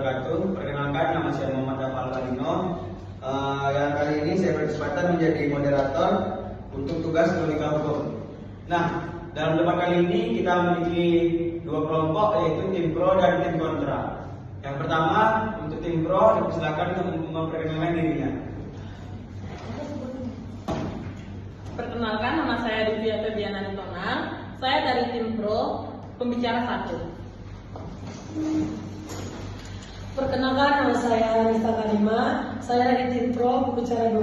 wabarakatuh. Perkenalkan, nama saya Muhammad Afal Valino. Yang kali ini saya berkesempatan menjadi moderator untuk tugas logika hukum. Nah, dalam debat kali ini kita memiliki dua kelompok, yaitu tim pro dan tim kontra. Yang pertama, untuk tim pro dipersilakan untuk memperkenalkan dirinya. Perkenalkan, nama saya Divya Febiana Nitonang. Saya dari tim pro, pembicara 1. Perkenalkan, nama saya Anissa Karima. Saya dari tim pro, pembicara 2.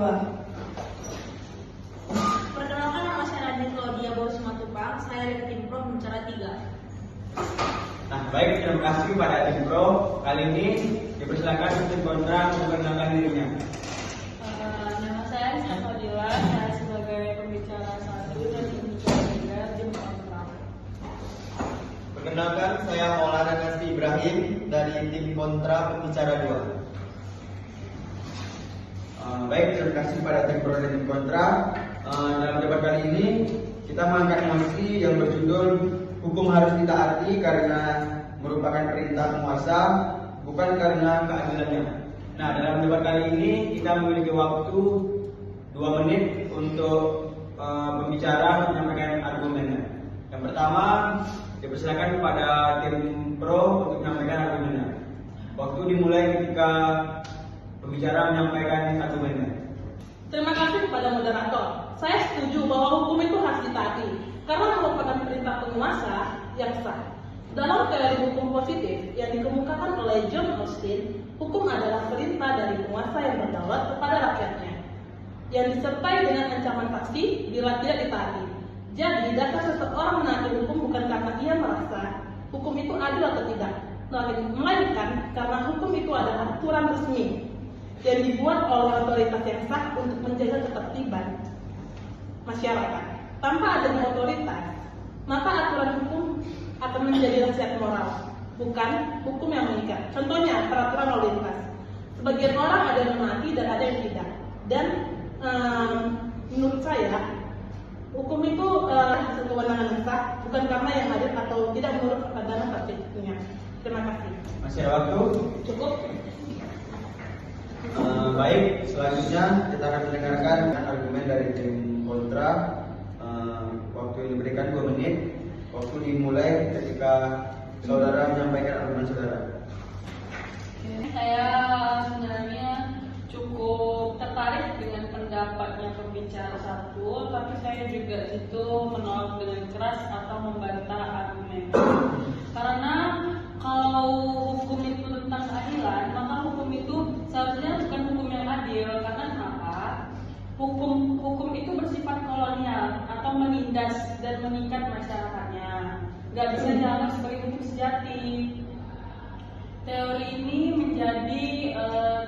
Perkenalkan, nama saya Nadine Claudia Boris Matupang. Saya dari tim pro, pembicara 3. Nah, baik, terima kasih kepada tim pro. Kali ini dipersilakan tim kontra memperkenalkan dirinya. Nama saya Anissa Fadila, saya sebagai pembicara 1 dan pembicara 3 tim kontra. Perkenalkan, saya Maulana Nasri Ibrahim dari tim kontra pembicara 2. Baik, terima kasih kepada tim pro dan tim kontra. Dalam debat kali ini kita mengangkat mosi yang berjudul hukum harus ditaati karena merupakan perintah penguasa, bukan karena keadilannya. Nah, dalam debat kali ini kita memiliki waktu 2 menit untuk pembicara menyampaikan argumennya. Yang pertama, dipersilakan kepada tim pro untuk menyampaikan argumennya. Waktu dimulai ketika pembicara menyampaikan argumennya. Terima kasih kepada moderator. Saya setuju bahwa hukum itu harus ditaati karena merupakan perintah penguasa yang sah. Dalam teori hukum positif yang dikemukakan oleh John Austin, hukum adalah perintah dari penguasa yang berdaulat kepada rakyatnya, yang disertai dengan ancaman saksi bila tidak ditaati. Jadi, dasar seseorang menaati hukum bukan karena ia merasa hukum itu adil atau tidak, melainkan karena hukum itu adalah aturan resmi yang dibuat oleh otoritas yang sah untuk menjaga ketertiban masyarakat. Tanpa adanya otoritas, maka aturan hukum akan menjadi nasihat moral, bukan hukum yang mengikat. Contohnya, peraturan lalu lintas. Sebagian orang ada yang menaati dan ada yang tidak. Dan menurut saya, hukum itu hasil kewenangan yang sah, bukan karena yang hadir atau tidak menurut keadaan tertentunya. Terima kasih. Masih ada waktu? Cukup. Baik, selanjutnya kita akan mendengarkan argumen dari tim kontra. Waktu yang diberikan 2 menit. Waktu dimulai ketika saudara menyampaikan argumen saudara. Saya sebenarnya cukup tertarik dengan pendapatnya pembicara 1, tapi saya juga itu menolak dengan keras atau membantah argumennya. Karena kalau hukum itu tentang keadilan, maka hukum itu seharusnya bukan hukum yang adil. Karena kenapa? Hukum itu bersifat kolonial atau menindas dan mengikat masyarakatnya. Nggak bisa dianggap sebagai hukum sejati. Teori ini menjadi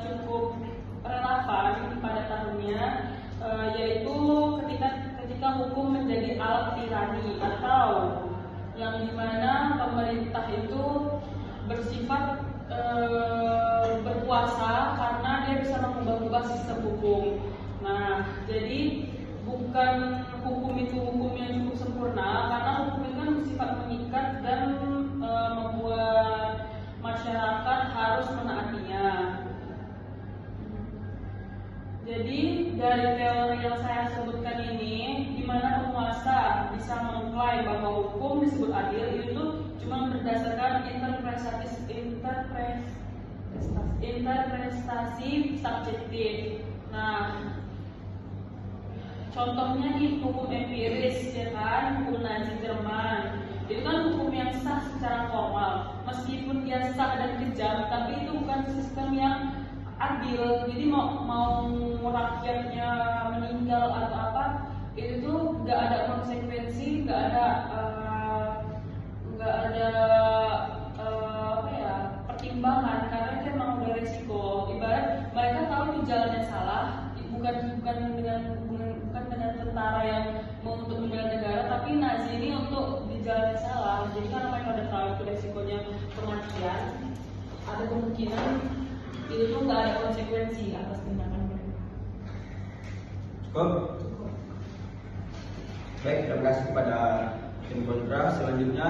cukup relevan pada tahunnya, yaitu ketika hukum menjadi alat tirani atau yang dimana pemerintah itu bersifat berkuasa karena dia bisa mengubah-ubah sistem hukum. Nah, jadi bukan hukum itu hukum yang cukup sempurna, karena hukum itu kan bersifat mengikat dan membuat masyarakat harus menaatinya. Jadi dari teori yang saya sebutkan ini, di mana penguasa bisa mengklaim bahwa hukum disebut adil, itu cuma berdasarkan interpretasi subjektif. Nah, contohnya nih hukum empiris, ya kan, hukum Nazi Jerman. Itu kan hukum yang sah secara formal, meskipun dia sah dan kejam, tapi itu bukan sistem yang adil. Jadi mau rakyatnya meninggal atau apa, itu tuh nggak ada konsekuensi, nggak ada pertimbangan, karena itu emang udah resiko. Ibarat mereka tahu itu jalannya salah, bukan dengan tentara yang mau untuk membela negara, tapi Nazi ini untuk di jalannya salah. Jadi karena mereka udah tahu itu resikonya kematian, ada kemungkinan itu tuh nggak ada konsekuensi atas tindakan mereka. Cukup? Baik, terima kasih kepada tim kontra. Selanjutnya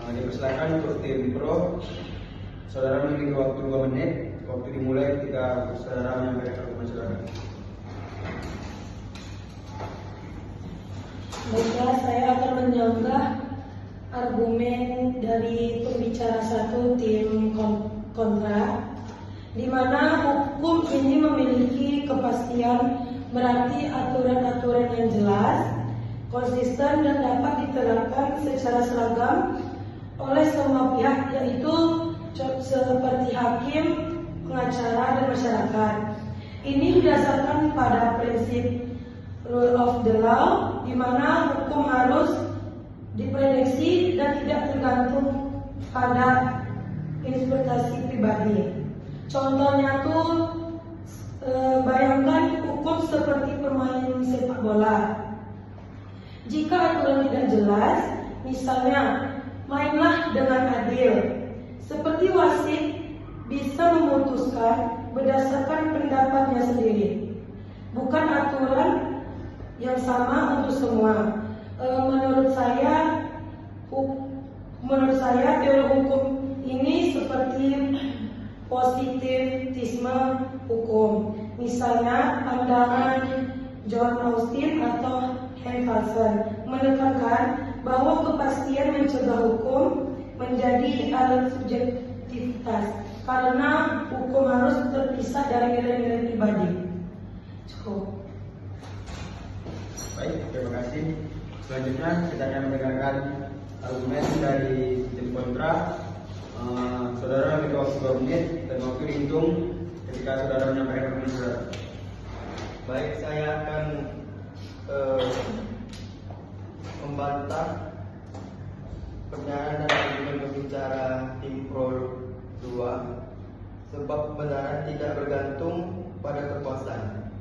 dipersilakan untuk tim pro. saudara memiliki waktu 2 menit. Waktu dimulai ketika saudara menyampaikan argumen saudara. Baiklah, saya akan menyanggah argumen dari pembicara satu tim kontra, di mana hukum ini memiliki kepastian, berarti aturan-aturan yang jelas, konsisten dan dapat diterapkan secara seragam oleh semua pihak, yaitu seperti hakim, pengacara, dan masyarakat. Ini didasarkan pada prinsip rule of the law, di mana hukum harus diprediksi dan tidak tergantung pada interpretasi pribadi. Contohnya tuh bayangkan hukum seperti permainan sepak bola. Jika aturan tidak jelas, misalnya mainlah dengan adil. Seperti wasit bisa memutuskan berdasarkan pendapatnya sendiri, bukan aturan yang sama untuk semua. Menurut saya teori hukum ini seperti positivisme hukum. Misalnya pandangan John Austin atau Henderson menekankan bahwa kepastian mencegah hukum menjadi alat subjektivitas, karena hukum harus terpisah dari nilai-nilai pribadi. Cukup. Baik, terima kasih. Selanjutnya kita akan mendengarkan argumen dari tim kontra. Saudara memiliki waktu 2 menit dan waktu dihitung ketika saudara menyampaikan argumen saudara. Baik, saya akan membantah pernyataan dan argumen pembicara tim Pro 2, sebab kebenaran tidak bergantung pada kekuasaan.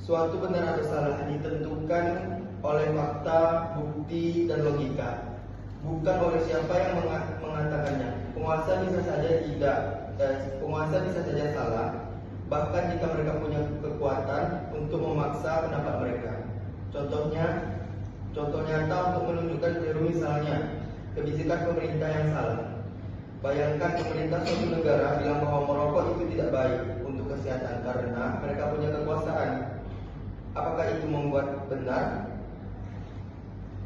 Suatu benar atau salah ditentukan oleh fakta, bukti, dan logika, bukan oleh siapa yang mengatakannya. Penguasa bisa saja salah, bahkan jika mereka punya kekuatan untuk memaksa pendapat mereka. Contoh nyata untuk menunjukkan keliru, misalnya kebijakan pemerintah yang salah. Bayangkan pemerintah suatu negara bilang bahwa merokok itu tidak baik untuk kesehatan karena mereka punya kekuasaan. Apakah itu membuat benar?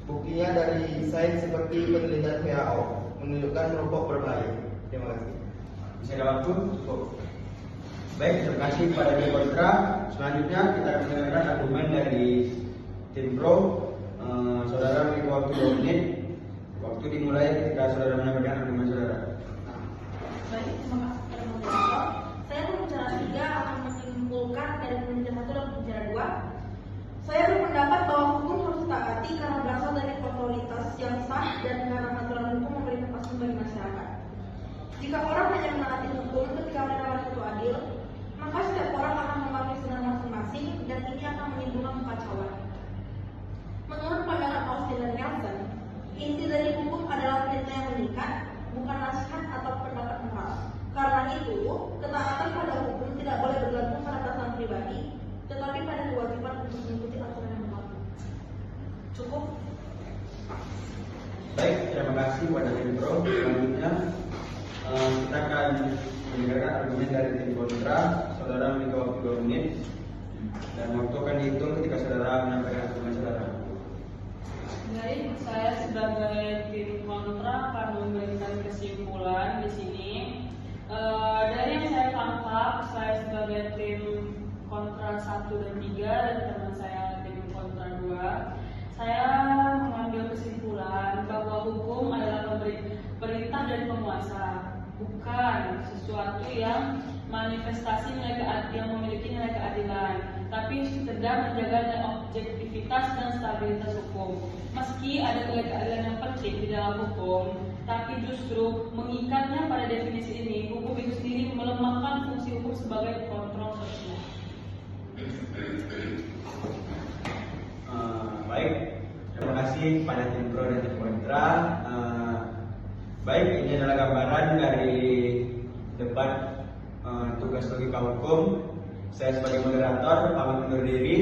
Buktinya dari sains seperti penelitian WHO menunjukkan merokok berbahaya. Terima kasih. Bisa ada waktu? Cukup. Baik, terima kasih kepada tim kontra. Selanjutnya kita akan mendengarkan argumen dari tim pro. Saudara memiliki waktu 2 menit. Waktu dimulai ketika saudara menyampaikan argumen saudara. Baik, terima kasih kepada moderator. Saya pembicara 3 akan menyimpulkan dari pembicara 1 dan pembicara 2. Saya berpendapat bahwa hukum harus ditaati karena berasal dari otoritas yang sah dan karena aturan hukum memberi kepastian bagi masyarakat. Jika orang hanya menaati hukum ketika mereka merasa itu adil, maka setiap orang akan memahami sunah masing-masing dan ini akan menimbulkan kekacauan. Menurut pandangan Austin dan Nelson, inti dari hukum adalah perintah yang mengikat, bukan nasihat atau pendapat moral. Karena itu, ketaatan pada hukum tidak boleh bergantung pada perasaan pribadi, tetapi pada kewajiban untuk mengikuti aturan yang berlaku. Cukup. Baik, terima kasih kepada tim pro. Selanjutnya kita akan mendengarkan argumen dari tim kontra. Saudara memiliki waktu 2 menit dan waktu akan dihitung ketika saudara menyampaikan argumen saudara. Baik, saya sebagai tim kontra akan memberikan kesimpulan di sini. Dari yang saya tangkap, saya sebagai tim kontra 1 dan 3 dan teman saya tim kontra 2, saya mengambil kesimpulan bahwa hukum adalah perintah dari penguasa, bukan sesuatu yang manifestasi yang memiliki nilai keadilan, tapi sekedar menjaga objektivitas dan stabilitas hukum. Meski ada nilai keadilan yang penting di dalam hukum, tapi justru mengikatnya pada definisi ini, hukum itu sendiri melemahkan fungsi hukum sebagai kontrol sosial. Baik, terima kasih kepada tim pro dan tim kontra. Baik, ini adalah gambaran dari debat tugas logika hukum. Saya sebagai moderator pamit undur diri.